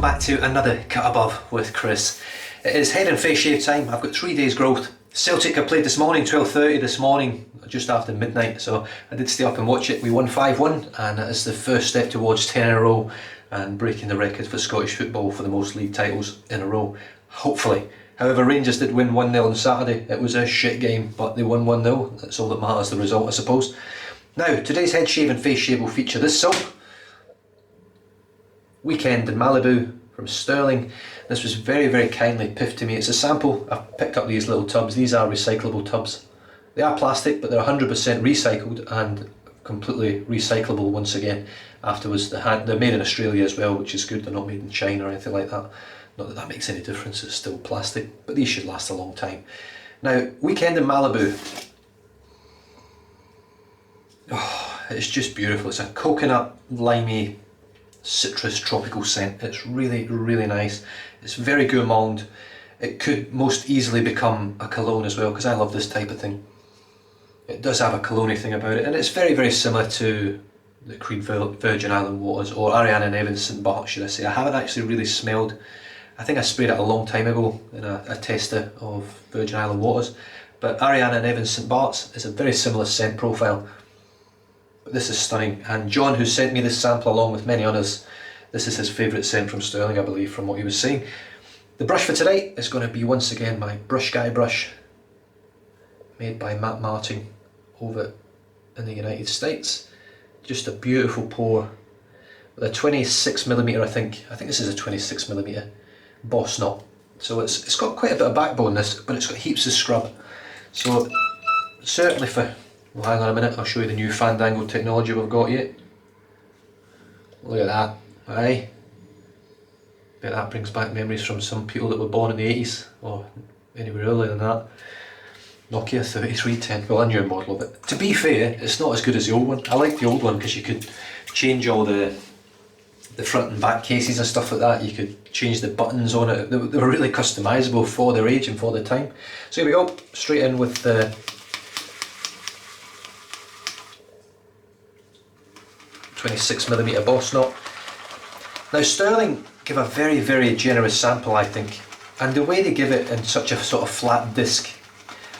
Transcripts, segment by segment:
back to another Cut Above with Chris. It is head and face shave time. I've got 3 days growth. Celtic I played this morning, 12:30 this morning, just after midnight, so I did stay up and watch it. We won 5-1 and it is the first step towards 10 in a row and breaking the record for Scottish football for the most league titles in a row, hopefully. However, Rangers did win 1-0 on Saturday. It was a shit game, but they won 1-0. That's all that matters, the result I suppose. Now, today's head shave and face shave will feature this soap. Weekend in Malibu from Stirling. This was very, very kindly piffed to me. It's a sample. I've picked up these little tubs. These are recyclable tubs. They are plastic, but they're 100% recycled and completely recyclable once again afterwards. They're made in Australia as well, which is good. They're not made in China or anything like that. Not that that makes any difference, it's still plastic, but these should last a long time. Now, Weekend in Malibu. Oh, it's just beautiful. It's a coconut, limey, citrus tropical scent. It's really, really nice. It's very gourmand. It could most easily become a cologne as well, because I love this type of thing. It does have a cologne thing about it, and it's very, very similar to the Creed Virgin Island Waters, or Ariana and Evans St. Bart, should I say. I haven't actually really smelled. I think I sprayed it a long time ago in a tester of Virgin Island Waters, but Ariana and Evans St. Bart's is a very similar scent profile. But this is stunning, and John, who sent me this sample along with many others, this is his favourite scent from Stirling, I believe, from what he was saying. The brush for tonight is going to be once again my Brush Guy brush, made by Matt Martin over in the United States. Just a beautiful pour with a 26mm, I think this is a 26mm boss knot. So it's got quite a bit of backbone, this, but it's got heaps of scrub. So certainly for, well, hang on a minute, I'll show you the new Fandango technology we've got here. Look at that, aye. Bet that brings back memories from some people that were born in the 80s, or anywhere earlier than that. Nokia 3310, well, a newer model of it. To be fair, it's not as good as the old one. I like the old one because you could change all the front and back cases and stuff like that. You could change the buttons on it. They were really customisable for their age and for the time. So here we go, straight in with the 26mm boss knot. Now Stirling give a very, very generous sample, I think, and the way they give it in such a sort of flat disc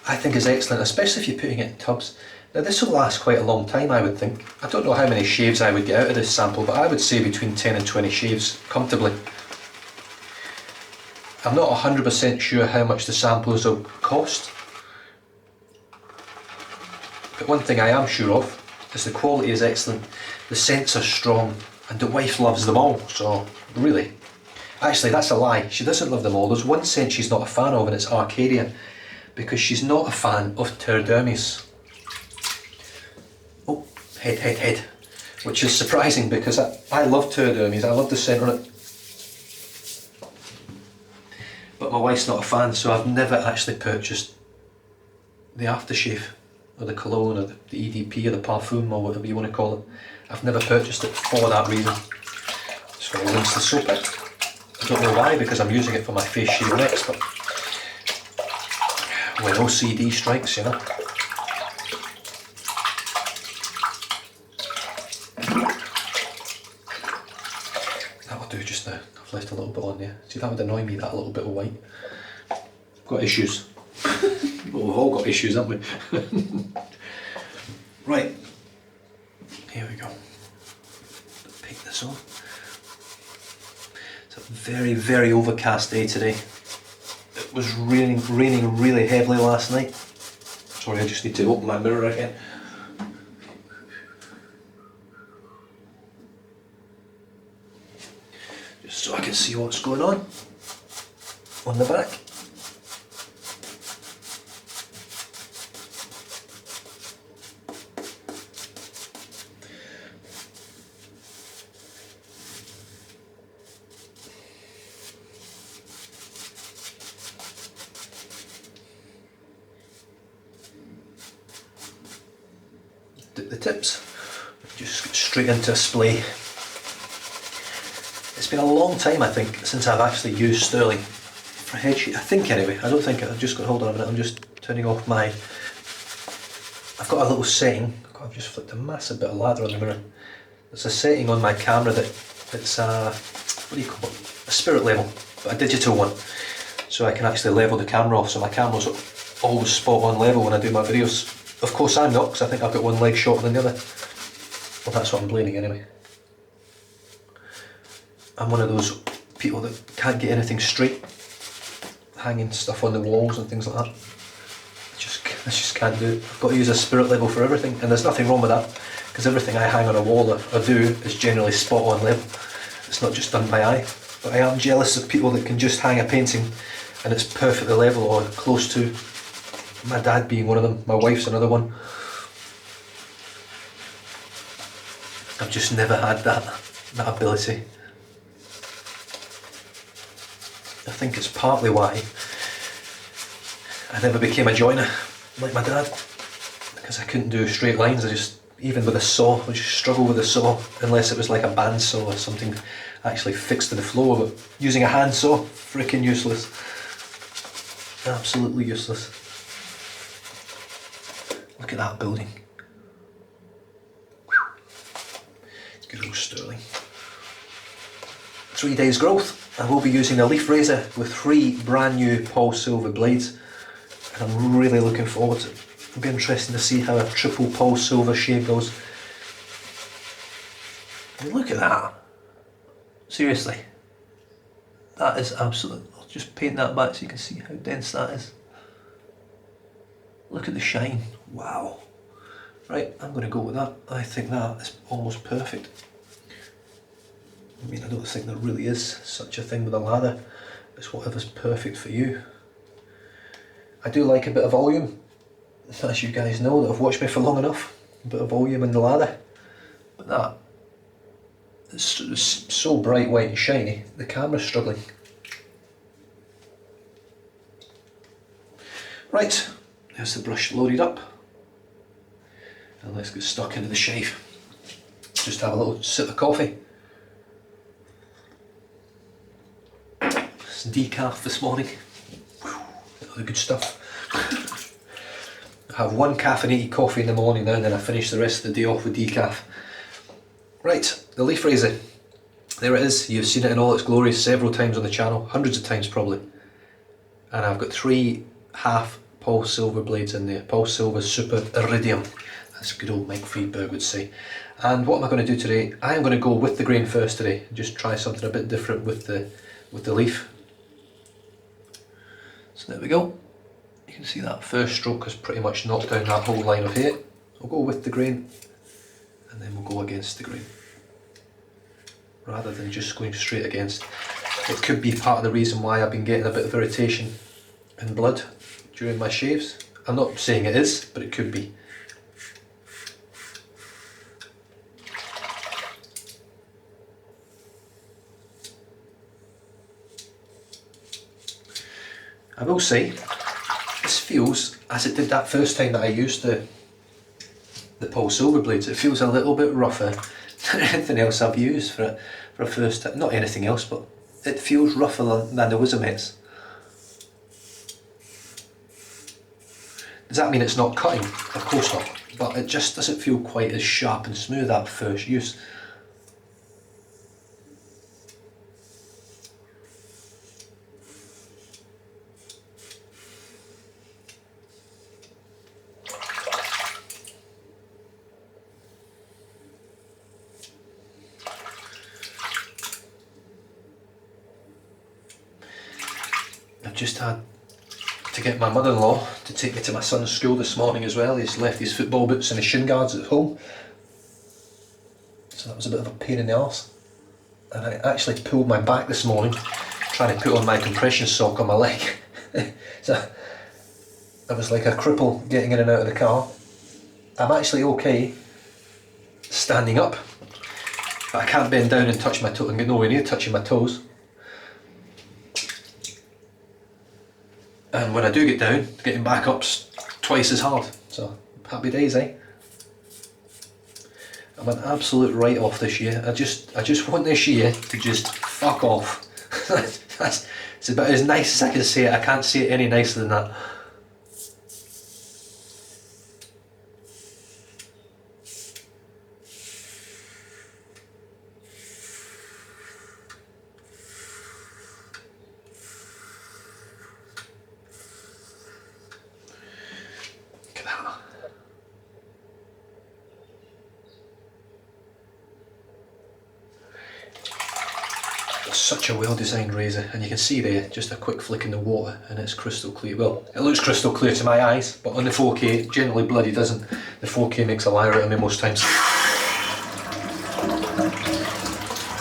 I think is excellent, especially if you're putting it in tubs. Now this will last quite a long time, I would think. I don't know how many shaves I would get out of this sample, but I would say between 10 and 20 shaves comfortably. I'm not 100% sure how much the samples will cost, but one thing I am sure of is the quality is excellent, the scents are strong, and the wife loves them all, so really. Actually, that's a lie, she doesn't love them all. There's one scent she's not a fan of, and it's Arcadia, because she's not a fan of Terdermis. Oh, head, which is surprising because I love Terdermis, I love the scent on it. But my wife's not a fan, so I've never actually purchased the aftershave, or the cologne, or the EDP, or the parfum, or whatever you want to call it. I've never purchased it for that reason. Just got to rinse the soap out. I don't know why, because I'm using it for my face shave next, but when OCD strikes, you know. That'll do just now. I've left a little bit on there. See, that would annoy me, that little bit of white. I've got issues. Well, we've all got issues, haven't we? Right. Here we go. Pick this off. It's a very, very overcast day today. It was raining really heavily last night. Sorry, I just need to open my mirror again. Just so I can see what's going on the back. The tips, just get straight into a splay. It's been a long time, I think, since I've actually used Stirling for head shave. I think anyway, I don't think I've just got, hold on a minute, I'm just turning off my, I've got a little setting, I've just flicked a massive bit of lather on the mirror. There's a setting on my camera that's what do you call it? a spirit level, but a digital one, so I can actually level the camera off, so my camera's always spot on level when I do my videos. Of course I'm not, because I think I've got one leg shorter than the other. Well, that's what I'm blaming anyway. I'm one of those people that can't get anything straight, hanging stuff on the walls and things like that. I just can't do it. I've got to use a spirit level for everything, and there's nothing wrong with that, because everything I hang on a wall or do is generally spot on level. It's not just done by eye. But I am jealous of people that can just hang a painting and it's perfectly level or close to. My dad being one of them, my wife's another one. I've just never had that ability. I think it's partly why I never became a joiner like my dad, because I couldn't do straight lines. Even with a saw, I just struggle with a saw, unless it was like a bandsaw or something actually fixed to the floor. But using a handsaw, freaking useless. Absolutely useless. Look at that building. Good old Stirling. 3 days growth. I will be using a leaf razor with 3 brand new Paul Silver blades, and I'm really looking forward to it. It'll be interesting to see how a triple Paul Silver shave goes. I mean, look at that. Seriously. That is absolute. I'll just paint that back so you can see how dense that is. Look at the shine. Wow. Right, I'm going to go with that. I think that is almost perfect. I mean, I don't think there really is such a thing with a lather. It's whatever's perfect for you. I do like a bit of volume. As you guys know that have watched me for long enough. A bit of volume in the lather. But that is so bright, white and shiny, the camera's struggling. Right, there's the brush loaded up. And let's get stuck into the shave. Just have a little sip of coffee. It's decaf this morning. All the good stuff. I have 1 caffeinated coffee in the morning now, and then I finish the rest of the day off with decaf. Right, the leaf razor. There it is. You've seen it in all its glory several times on the channel, hundreds of times probably. And I've got 3 half Paul Silver blades in there. Paul Silver Super Iridium, as good old Mike Friedberg would say. And what am I going to do today? I am going to go with the grain first today. Just try something a bit different with the leaf. So there we go. You can see that first stroke has pretty much knocked down that whole line of hair. I'll go with the grain, and then we'll go against the grain, rather than just going straight against. It could be part of the reason why I've been getting a bit of irritation and blood during my shaves. I'm not saying it is, but it could be. I will say, this feels, as it did that first time that I used the Paul Silver blades, it feels a little bit rougher than anything else I've used for a first time. Not anything else, but it feels rougher than the Wizamet's. Does that mean it's not cutting? Of course not, but it just doesn't feel quite as sharp and smooth at first use. I've just had to get my mother-in-law to take me to my son's school this morning as well. He's left his football boots and his shin guards at home, so that was a bit of a pain in the arse. And I actually pulled my back this morning trying to put on my compression sock on my leg. So I was like a cripple getting in and out of the car. I'm actually okay standing up, but I can't bend down and touch my toe and get nowhere near touching my toes. And when I do get down, getting back up's twice as hard. So happy days, eh? I'm an absolute write-off this year. I just want this year to just fuck off. It's about as nice as I can say it. I can't say it any nicer than that. such a well designed razor, and you can see there just a quick flick in the water and it's crystal clear. Well, it looks crystal clear to my eyes, but on the 4K it generally bloody doesn't. The 4K makes a liar out of me most times.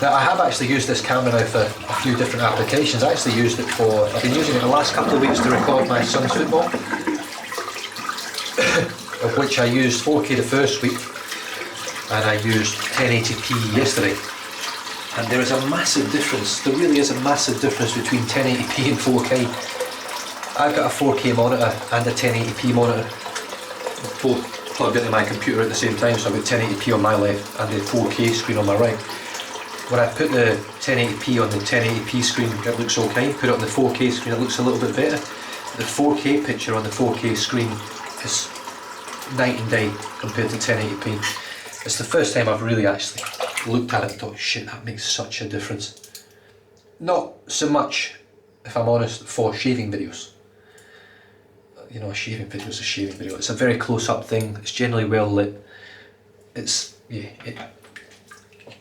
Now I have actually used this camera now for a few different applications. I actually used it for, I've been using it the last couple of weeks to record my son's football, of which I used 4K the first week and I used 1080p yesterday. And there is a massive difference, there really is a massive difference between 1080p and 4K. I've got a 4K monitor and a 1080p monitor, both plugged into my computer at the same time, so I've got 1080p on my left and the 4K screen on my right. When I put the 1080p on the 1080p screen, it looks okay. Put it on the 4K screen, it looks a little bit better. The 4K picture on the 4K screen is night and day compared to 1080p. It's the first time I've really actually looked at it and thought, shit, that makes such a difference. Not so much, if I'm honest, for shaving videos. You know, a shaving video is a shaving video. It's a very close-up thing. It's generally well lit. It's, yeah,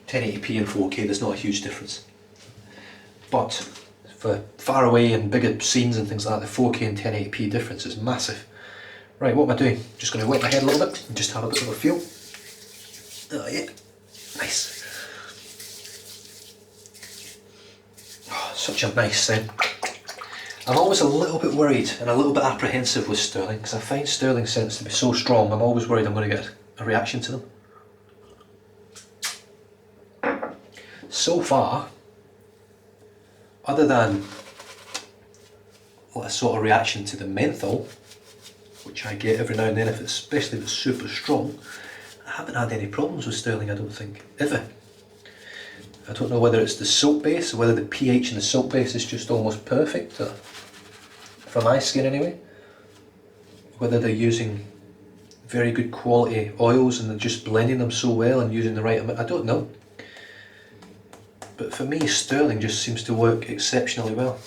1080p and 4K, there's not a huge difference. But for far away and bigger scenes and things like that, the 4K and 1080p difference is massive. Right, what am I doing? Just going to wet my head a little bit and just have a bit of a feel. Oh yeah, nice. Oh, such a nice scent. I'm always a little bit worried and a little bit apprehensive with Stirling, because I find Stirling scents to be so strong. I'm always worried I'm going to get a reaction to them. So far, other than a sort of reaction to the menthol, which I get every now and then, especially if it's super strong, I haven't had any problems with Stirling, I don't think, ever. I don't know whether it's the soap base, or whether the pH in the soap base is just almost perfect, for my skin anyway. Whether they're using very good quality oils and they're just blending them so well and using the right amount, I don't know. But for me, Stirling just seems to work exceptionally well.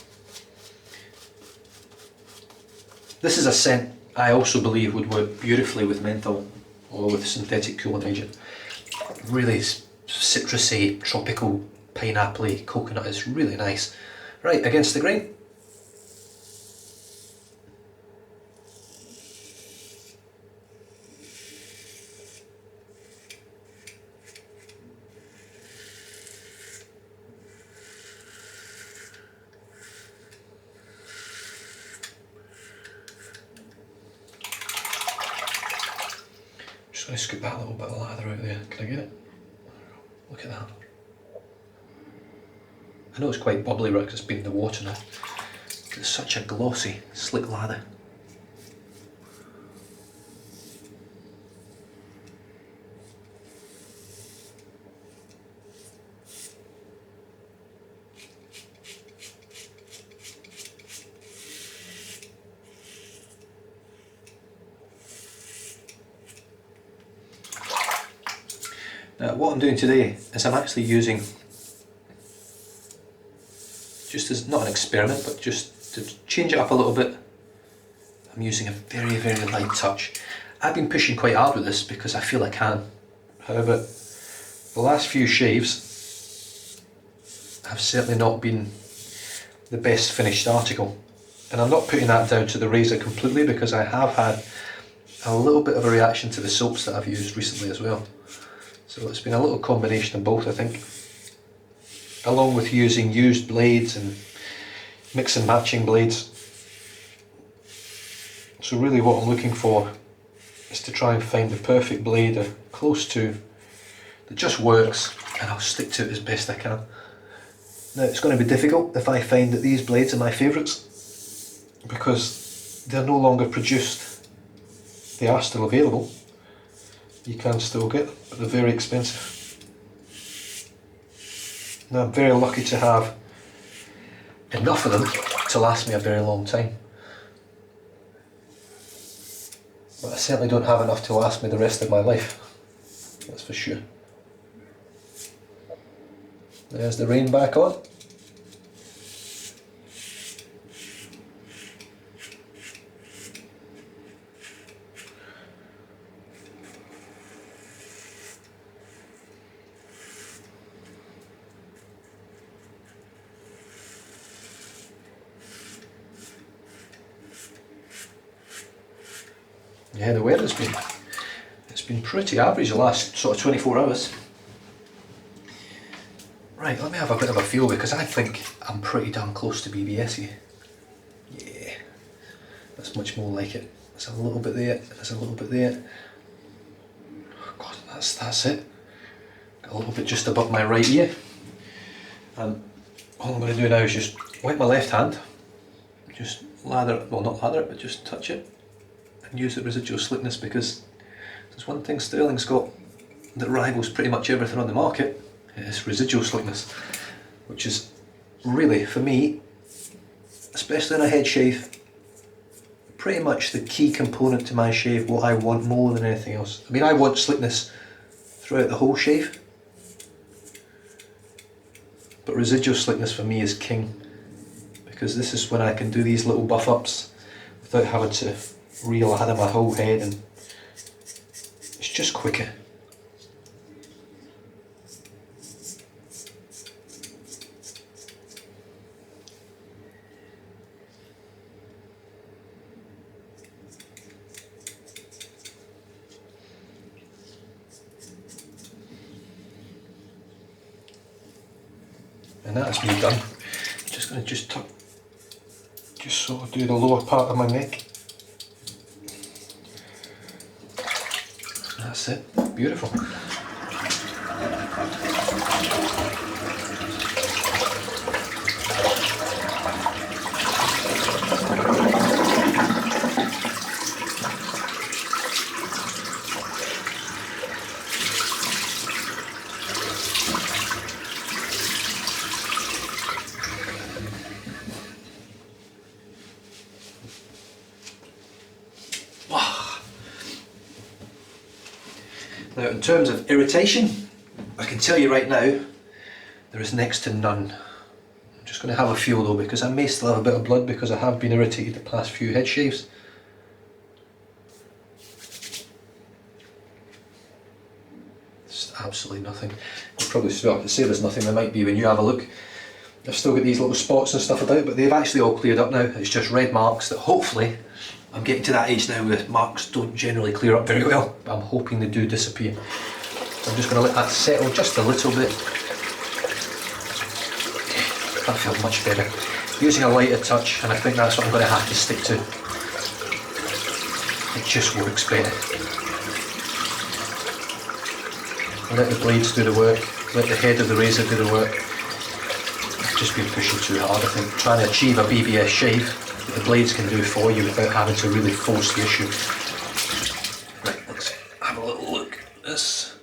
This is a scent I also believe would work beautifully with menthol or with synthetic cooling agent. Really citrusy, tropical, pineapple-y, coconut is really nice. Right, against the grain. Just going to scoop that little bit of lather out there. Can I get it? Look at that. I know it's quite bubbly right because it's been in the water now. It's such a glossy, slick lather. Now what I'm doing today is I'm actually using, just as not an experiment, but just to change it up a little bit, I'm using a very, very light touch. I've been pushing quite hard with this because I feel I can. However, the last few shaves have certainly not been the best finished article. And I'm not putting that down to the razor completely, because I have had a little bit of a reaction to the soaps that I've used recently as well. So it's been a little combination of both, I think. Along with using used blades and mix and matching blades. So really what I'm looking for is to try and find the perfect blade, or close to, that just works, and I'll stick to it as best I can. Now it's going to be difficult if I find that these blades are my favourites, because they're no longer produced. They are still available. You can still get them, but they're very expensive. Now I'm very lucky to have enough of them to last me a very long time. But I certainly don't have enough to last me the rest of my life, that's for sure. There's the rain back on. Yeah, the weather's been, it's been pretty average the last sort of 24 hours. Right, let me have a bit of a feel because I think I'm pretty damn close to BBS here. Yeah, that's much more like it. There's a little bit there, there's a little bit there. Oh God, that's it. Got a little bit just above my right ear. And all I'm going to do now is just wet my left hand, just lather it, well not lather it, but just touch it and use the residual slickness, because there's one thing Stirling's got that rivals pretty much everything on the market. It's residual slickness, which is really, for me, especially in a head shave, pretty much the key component to my shave, what I want more than anything else. I mean, I want slickness throughout the whole shave, but residual slickness for me is king, because this is when I can do these little buff ups without having to re-lather my whole head, and it's just quicker. And that's me done. Just going to just sort of do the lower part of my neck. That's it. Beautiful. Now, in terms of irritation, I can tell you right now, there is next to none. I'm just going to have a feel though, because I may still have a bit of blood because I have been irritated the past few head shaves. It's absolutely nothing. You'll probably still say there's nothing, there might be when you have a look. I've still got these little spots and stuff about, but they've actually all cleared up now. It's just red marks that hopefully, I'm getting to that age now where marks don't generally clear up very well, but I'm hoping they do disappear. So I'm just going to let that settle just a little bit. That felt much better. Using a lighter touch, and I think that's what I'm going to have to stick to. It just works better. Let the blades do the work, let the head of the razor do the work. I've just been pushing too hard, I think, trying to achieve a BBS shave that the blades can do for you without having to really force the issue. Right, let's have a little look at this.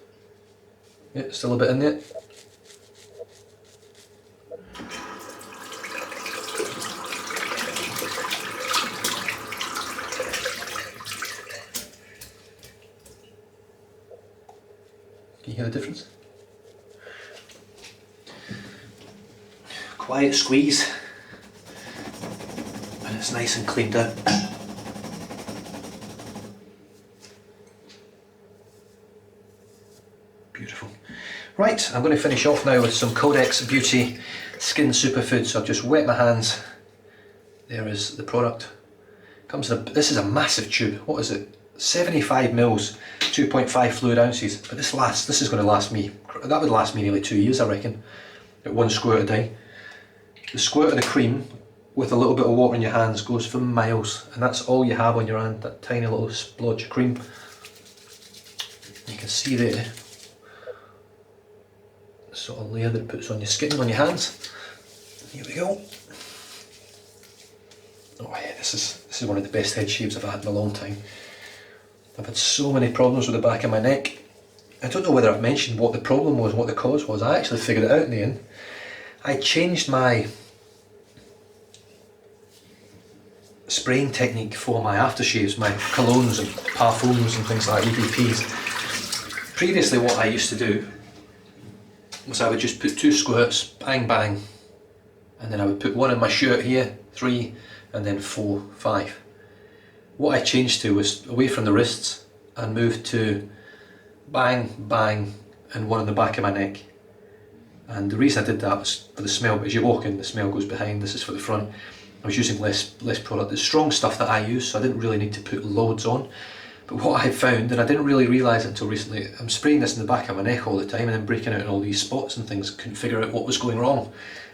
Yeah, still a bit in there. Can you hear the difference? Quiet squeeze, and it's nice and cleaned out. Beautiful. Right, I'm going to finish off now with some Codex Beauty Skin Superfood. So I've just wet my hands. There is the product. Comes in a, this is a massive tube. What is it? 75 mils, 2.5 fluid ounces. But this is going to last me. That would last me nearly 2 years, I reckon. At one squirt a day. The squirt of the cream with a little bit of water in your hands goes for miles, and that's all you have on your hand, that tiny little splodge of cream. You can see there the sort of layer that it puts on your skin, on your hands. Here we go. Oh yeah, this is one of the best head shaves I've had in a long time. I've had so many problems with the back of my neck. I don't know whether I've mentioned what the problem was, what the cause was. I actually figured it out in the end. I changed my spraying technique for my aftershaves, my colognes and parfums and things like EDPs. Previously what I used to do was I would just put 2 squirts, bang bang, and then I would put 1 in my shirt here, 3, and then 4, 5. What I changed to was away from the wrists and moved to bang bang and 1 on the back of my neck. And the reason I did that was for the smell, but as you walk in the smell goes behind, this is for the front. I was using less product. It's strong stuff that I use, so I didn't really need to put loads on. But what I found, and I didn't really realise it until recently, I'm spraying this in the back of my neck all the time and then breaking out in all these spots and things, couldn't figure out what was going wrong.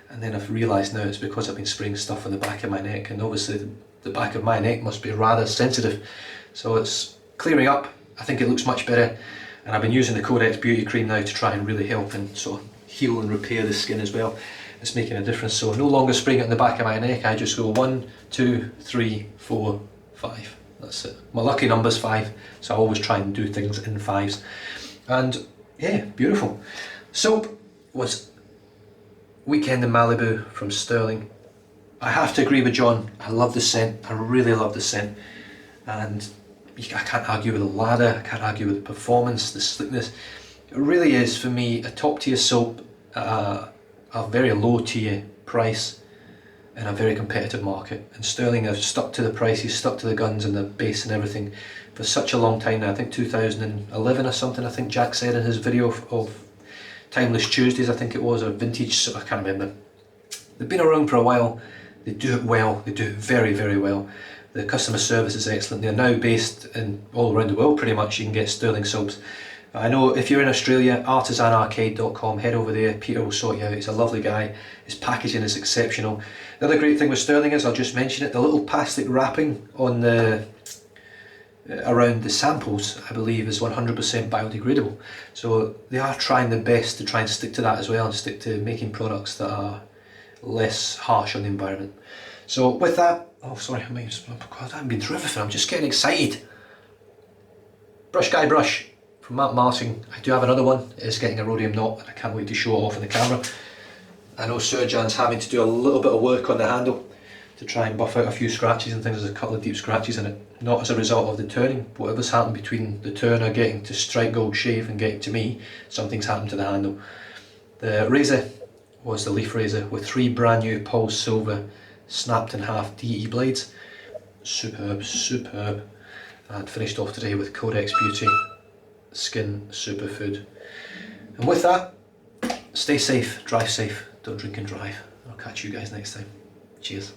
And then I've realised now it's because I've been spraying stuff on the back of my neck, and obviously the back of my neck must be rather sensitive. So it's clearing up, I think it looks much better, and I've been using the Codex Beauty Cream now to try and really help and sort of heal and repair the skin as well. It's making a difference, so no longer spraying it on the back of my neck, I just go 1, 2, 3, 4, 5. That's it. My lucky number's 5, so I always try and do things in 5s. And yeah, beautiful. Soap was Weekend in Malibu from Stirling. I have to agree with John, I love the scent, I really love the scent. And I can't argue with the lather, I can't argue with the performance, the slickness. It really is, for me, a top tier soap at a very low tier price in a very competitive market. And Stirling have stuck to the prices, stuck to the guns and the base and everything for such a long time now. I think 2011 or something, I think Jack said in his video of Timeless Tuesdays, I think it was, or vintage, I can't remember. They've been around for a while, they do it well, they do it very, very well. The customer service is excellent. They're now based in all around the world pretty much. You can get Stirling soaps. I know if you're in Australia, artisanarcade.com, head over there, Peter will sort you out. He's a lovely guy, his packaging is exceptional. The other great thing with Stirling is, I'll just mention it, the little plastic wrapping on the around the samples, I believe, is 100% biodegradable. So they are trying their best to try and stick to that as well, and stick to making products that are less harsh on the environment. So with that, oh sorry, I haven't been through everything, I'm just getting excited. Brush Guy Brush from Matt Martin. I do have another one, it's getting a rhodium knot and I can't wait to show it off on the camera. I know Sir Jan's having to do a little bit of work on the handle to try and buff out a few scratches and things. There's a couple of deep scratches in it, not as a result of the turning. Whatever's happened between the turner getting to strike gold shave and getting to me, something's happened to the handle. The razor was the leaf razor with 3 brand new Pulse Silver snapped in half DE blades. Superb, superb. And finished off today with Codex Beauty Skin Superfood. And with that, stay safe, drive safe, don't drink and drive. I'll catch you guys next time. Cheers.